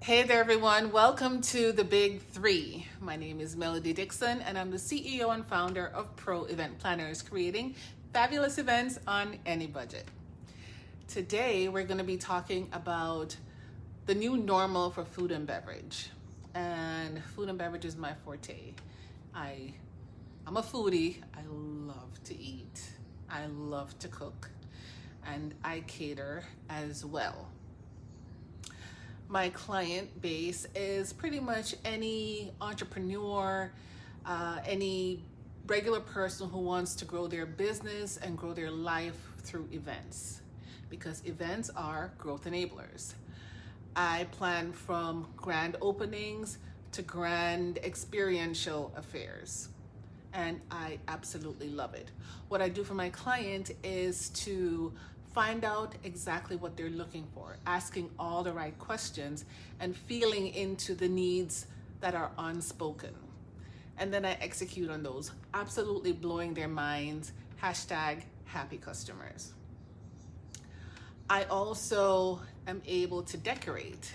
Hey there, everyone. Welcome to the Big Three. My name is Melody Dixon, and I'm the CEO and founder of Pro Event Planners, creating fabulous events on any budget. Today, we're going to be talking about the new normal for food and beverage. And food and beverage is my forte. I'm a foodie. I love to eat. I love to cook, and I cater as well. My client base is pretty much any entrepreneur, any regular person who wants to grow their business and grow their life through events, because events are growth enablers. I plan from grand openings to grand experiential affairs, and I absolutely love it. What I do for my client is to find out exactly what they're looking for, asking all the right questions and feeling into the needs that are unspoken. And then I execute on those, absolutely blowing their minds. Hashtag happy customers. I also am able to decorate.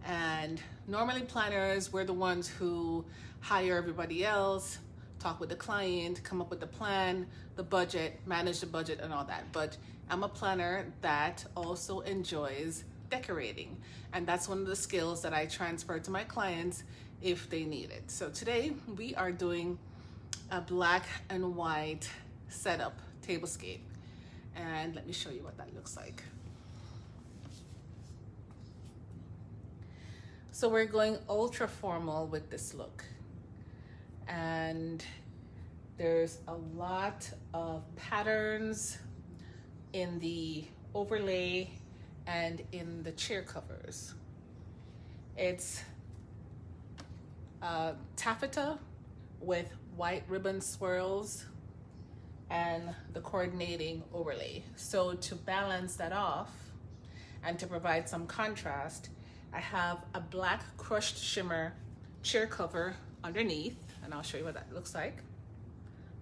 And normally planners, we're the ones who hire everybody else, talk with the client, come up with the plan, the budget, manage the budget and all that. But I'm a planner that also enjoys decorating. And that's one of the skills that I transfer to my clients if they need it. So today we are doing a black and white setup tablescape. And let me show you what that looks like. So we're going ultra formal with this look. And there's a lot of patterns in the overlay and in the chair covers. It's taffeta with white ribbon swirls and the coordinating overlay. So to balance that off and to provide some contrast, I have a black crushed shimmer chair cover underneath, and I'll show you what that looks like.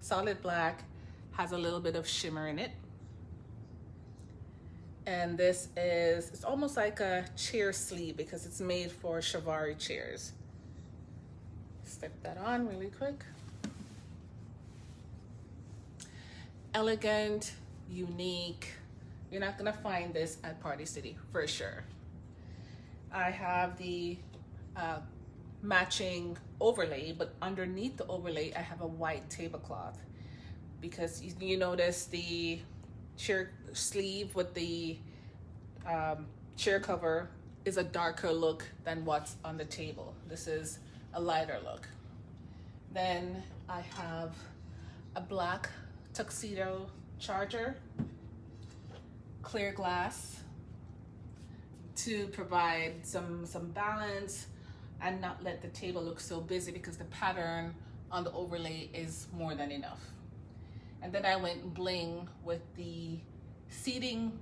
Solid black, has a little bit of shimmer in it. And this is, it's almost like a chair sleeve because it's made for Chiavari chairs. Slip that on really quick. Elegant, unique. You're not gonna find this at Party City for sure. I have the matching overlay, but underneath the overlay, I have a white tablecloth because you notice the chair sleeve with the chair cover is a darker look than what's on the table. This is a lighter look. Then I have a black tuxedo charger, clear glass to provide some balance and not let the table look so busy because the pattern on the overlay is more than enough. And then I went bling with the seating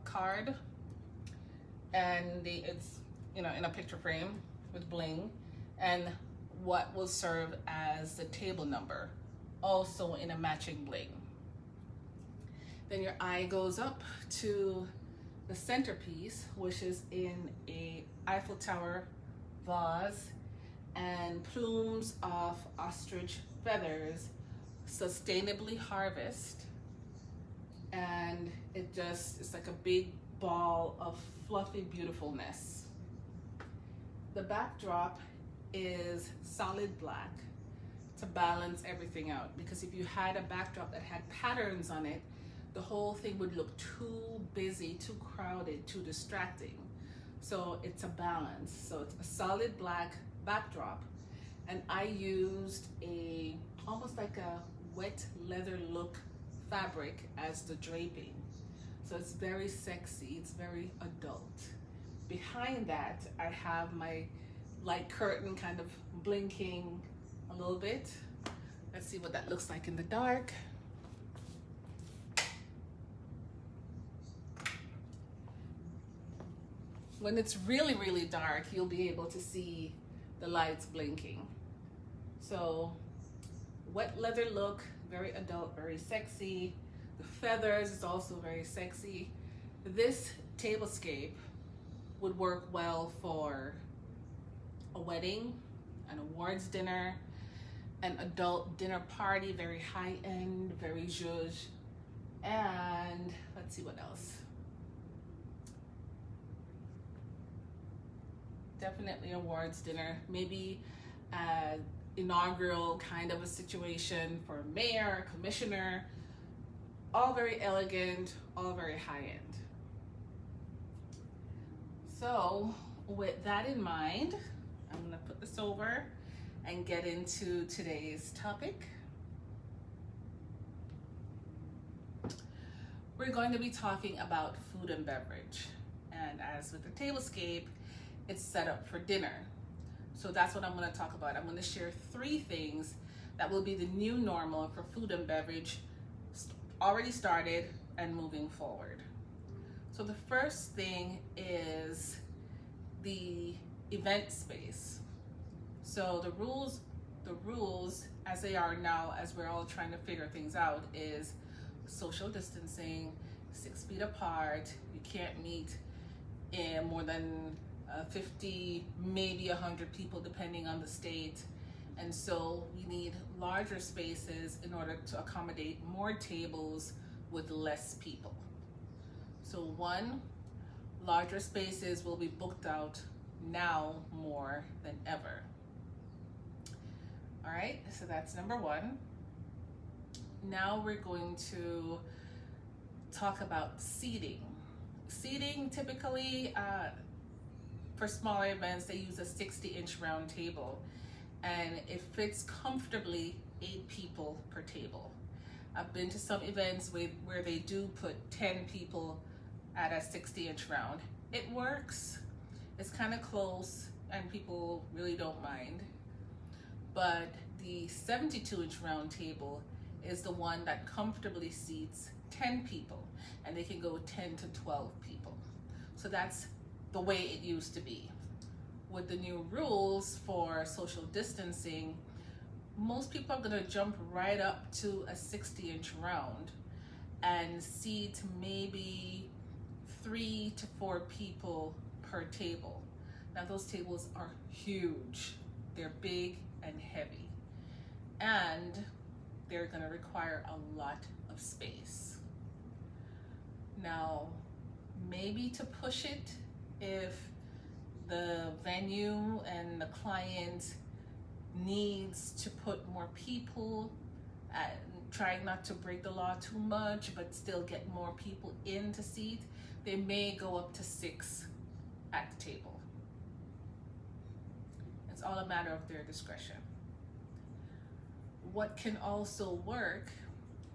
card, and it's in a picture frame with bling, and what will serve as the table number, also in a matching bling. Then your eye goes up to the centerpiece, which is in a Eiffel Tower vase and plumes of ostrich feathers, sustainably harvested, and it's like a big ball of fluffy beautifulness. The backdrop is solid black to balance everything out, because if you had a backdrop that had patterns on it, the whole thing would look too busy, too crowded, too distracting. So it's a balance. So it's a solid black backdrop, and I used almost like a wet leather look fabric as the draping. So it's very sexy, it's very adult. Behind that, I have my light curtain kind of blinking a little bit. Let's see what that looks like in the dark. When it's really, really dark, you'll be able to see the lights blinking. So wet leather look, very adult, very sexy. The feathers is also very sexy. This tablescape would work well for a wedding, an awards dinner, an adult dinner party, very high end, very zhuzh. And let's see what else. Definitely awards dinner, maybe inaugural kind of a situation for a mayor, a commissioner, all very elegant, all very high end. So with that in mind, I'm gonna put this over and get into today's topic. We're going to be talking about food and beverage. And as with the tablescape, it's set up for dinner. So that's what I'm going to talk about. I'm going to share 3 things that will be the new normal for food and beverage, already started and moving forward. So the first thing is the event space. So the rules as they are now, as we're all trying to figure things out, is social distancing, 6 feet apart. You can't meet in more than 50, maybe 100 people, depending on the state. And so we need larger spaces in order to accommodate more tables with less people. So 1, larger spaces will be booked out now more than ever. All right, so that's number 1. Now we're going to talk about seating. Seating, typically for smaller events, they use a 60-inch round table, and it fits comfortably 8 people per table. I've been to some events where they do put 10 people at a 60-inch round. It works. It's kind of close, and people really don't mind. But the 72-inch round table is the one that comfortably seats 10 people, and they can go 10 to 12 people. So that's the way it used to be. With the new rules for social distancing, most people are going to jump right up to a 60-inch round and seat maybe 3 to 4 people per table. Now those tables are huge. They're big and heavy, and they're going to require a lot of space. Now, maybe to push it, if the venue and the client needs to put more people, and trying not to break the law too much, but still get more people in to seat, they may go up to 6 at the table. It's all a matter of their discretion. What can also work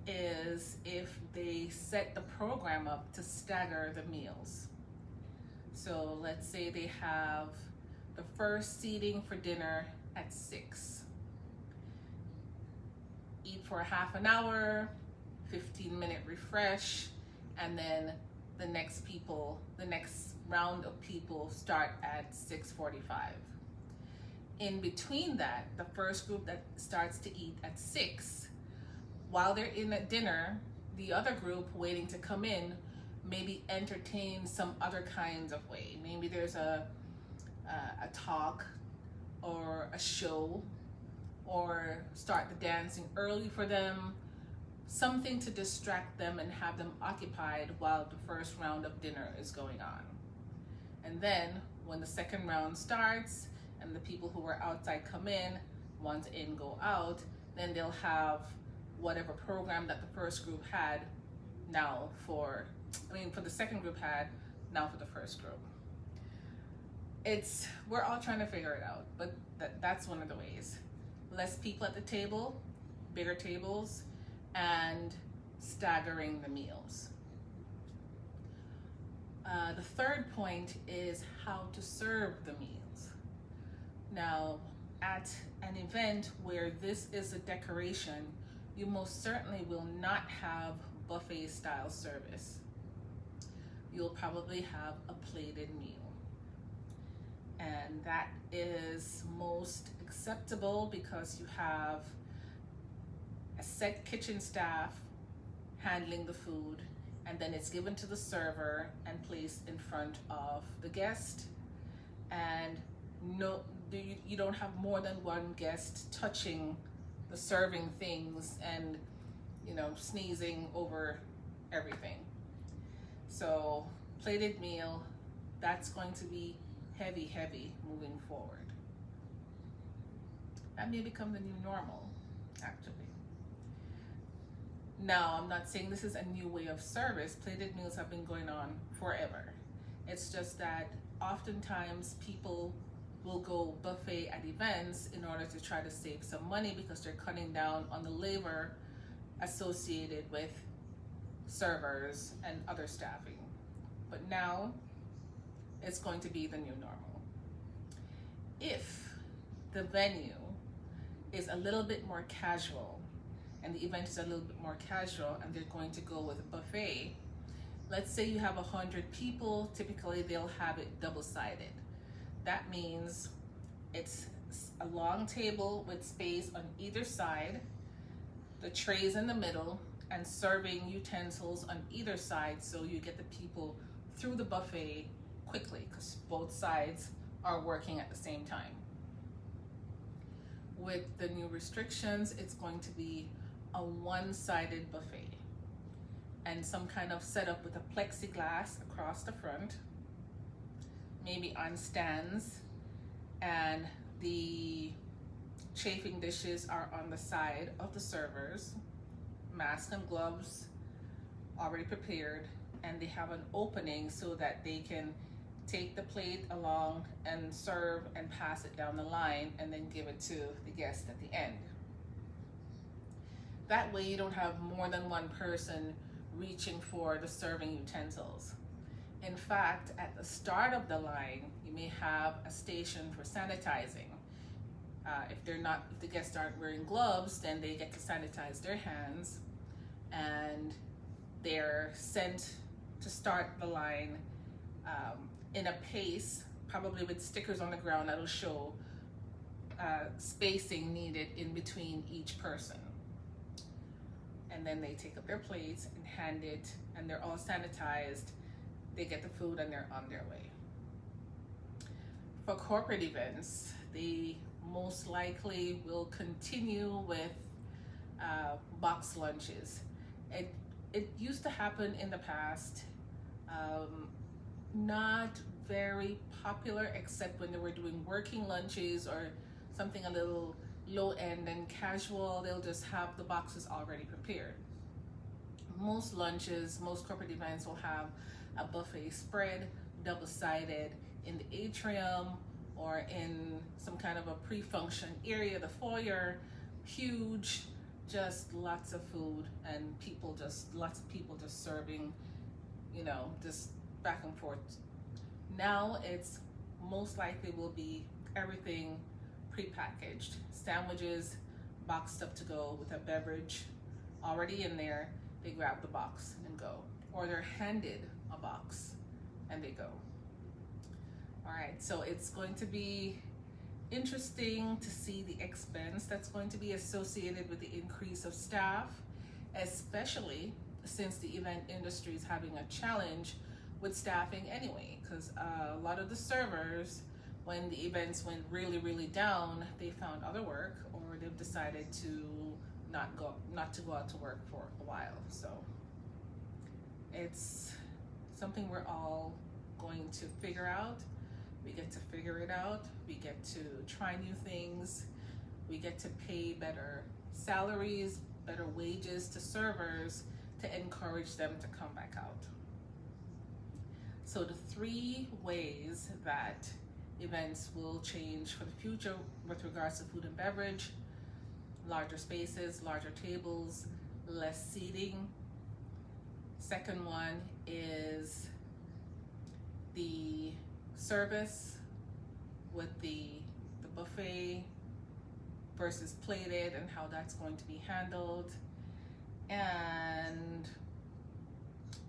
is if they set the program up to stagger the meals. So let's say they have the first seating for dinner at 6. Eat for a half an hour, 15-minute refresh, and then the next round of people start at 6:45. In between that, the first group that starts to eat at 6, while they're in at dinner, the other group waiting to come in maybe entertain some other kinds of way. Maybe there's a talk or a show, or start the dancing early for them, something to distract them and have them occupied while the first round of dinner is going on. And then when the second round starts and the people who are outside come in, ones in go out, then they'll have whatever program that the first group had now for the second group had now for the first group. We're all trying to figure it out, but that's one of the ways. Less people at the table, bigger tables, and staggering the meals. The third point is how to serve the meals. Now, at an event where this is a decoration, you most certainly will not have buffet style service. You'll probably have a plated meal. And that is most acceptable because you have a set kitchen staff handling the food, and then it's given to the server and placed in front of the guest. And no, you don't have more than one guest touching the serving things and, you know, sneezing over everything. So plated meal, that's going to be heavy moving forward. That may become the new normal, actually. Now, I'm not saying this is a new way of service. Plated meals have been going on forever. It's just that oftentimes people will go buffet at events in order to try to save some money because they're cutting down on the labor associated with servers and other staffing. But now it's going to be the new normal. If the venue is a little bit more casual and the event is a little bit more casual and they're going to go with a buffet, let's say you have 100 people, typically they'll have it double-sided. That means it's a long table with space on either side, the trays in the middle, and serving utensils on either side, so you get the people through the buffet quickly because both sides are working at the same time. With the new restrictions, it's going to be a one-sided buffet and some kind of setup with a plexiglass across the front, maybe on stands, and the chafing dishes are on the side of the servers, mask and gloves already prepared, and they have an opening so that they can take the plate along and serve and pass it down the line and then give it to the guest at the end. That way you don't have more than one person reaching for the serving utensils. In fact, at the start of the line, you may have a station for sanitizing. If the guests aren't wearing gloves, then they get to sanitize their hands, and they're sent to start the line in a pace, probably with stickers on the ground that'll show spacing needed in between each person. And then they take up their plates and hand it, and they're all sanitized. They get the food and they're on their way. For corporate events, they most likely will continue with box lunches. It used to happen in the past, not very popular except when they were doing working lunches or something a little low end and casual. They'll just have the boxes already prepared. Most lunches, most corporate events will have a buffet spread, double-sided, in the atrium or in some kind of a pre-function area, the foyer, huge, just lots of food and lots of people just serving, you know, just back and forth. Now it's most likely will be everything pre-packaged. Sandwiches boxed up to go with a beverage already in there. They grab the box and go. Or they're handed a box and they go. All right, so it's going to be interesting to see the expense that's going to be associated with the increase of staff, especially since the event industry is having a challenge with staffing anyway, because a lot of the servers, when the events went really down, they found other work, or they've decided to not to go out to work for a while. So it's something we're all going to figure out. We get to figure it out. We get to try new things. We get to pay better salaries, better wages to servers to encourage them to come back out. So the 3 ways that events will change for the future with regards to food and beverage: larger spaces, larger tables, less seating. Second one is the service with the buffet versus plated and how that's going to be handled. And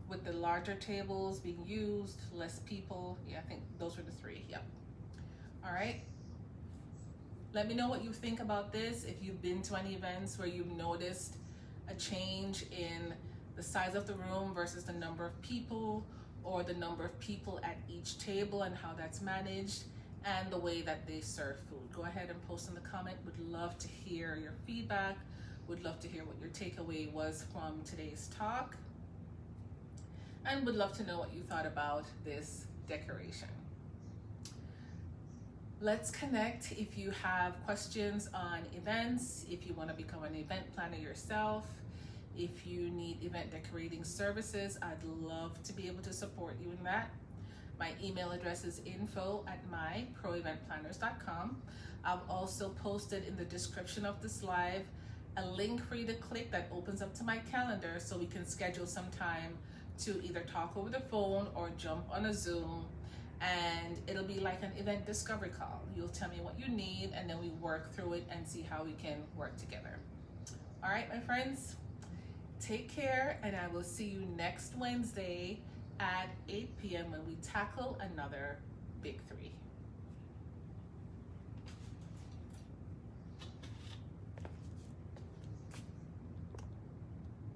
with the larger tables being used, less people. Yeah, I think those were the 3. Yep. All right. Let me know what you think about this. If you've been to any events where you've noticed a change in the size of the room versus the number of people, or the number of people at each table and how that's managed, and the way that they serve food. Go ahead and post in the comment. Would love to hear your feedback. Would love to hear what your takeaway was from today's talk. And would love to know what you thought about this decoration. Let's connect if you have questions on events, if you want to become an event planner yourself, if you need event decorating services. I'd love to be able to support you in that. My email address is info@myproeventplanners.com. I've also posted in the description of this live a link for you to click that opens up to my calendar so we can schedule some time to either talk over the phone or jump on a Zoom, and it'll be like an event discovery call. You'll tell me what you need and then we work through it and see how we can work together. All right, my friends, take care, and I will see you next Wednesday at 8 p.m. when we tackle another Big 3.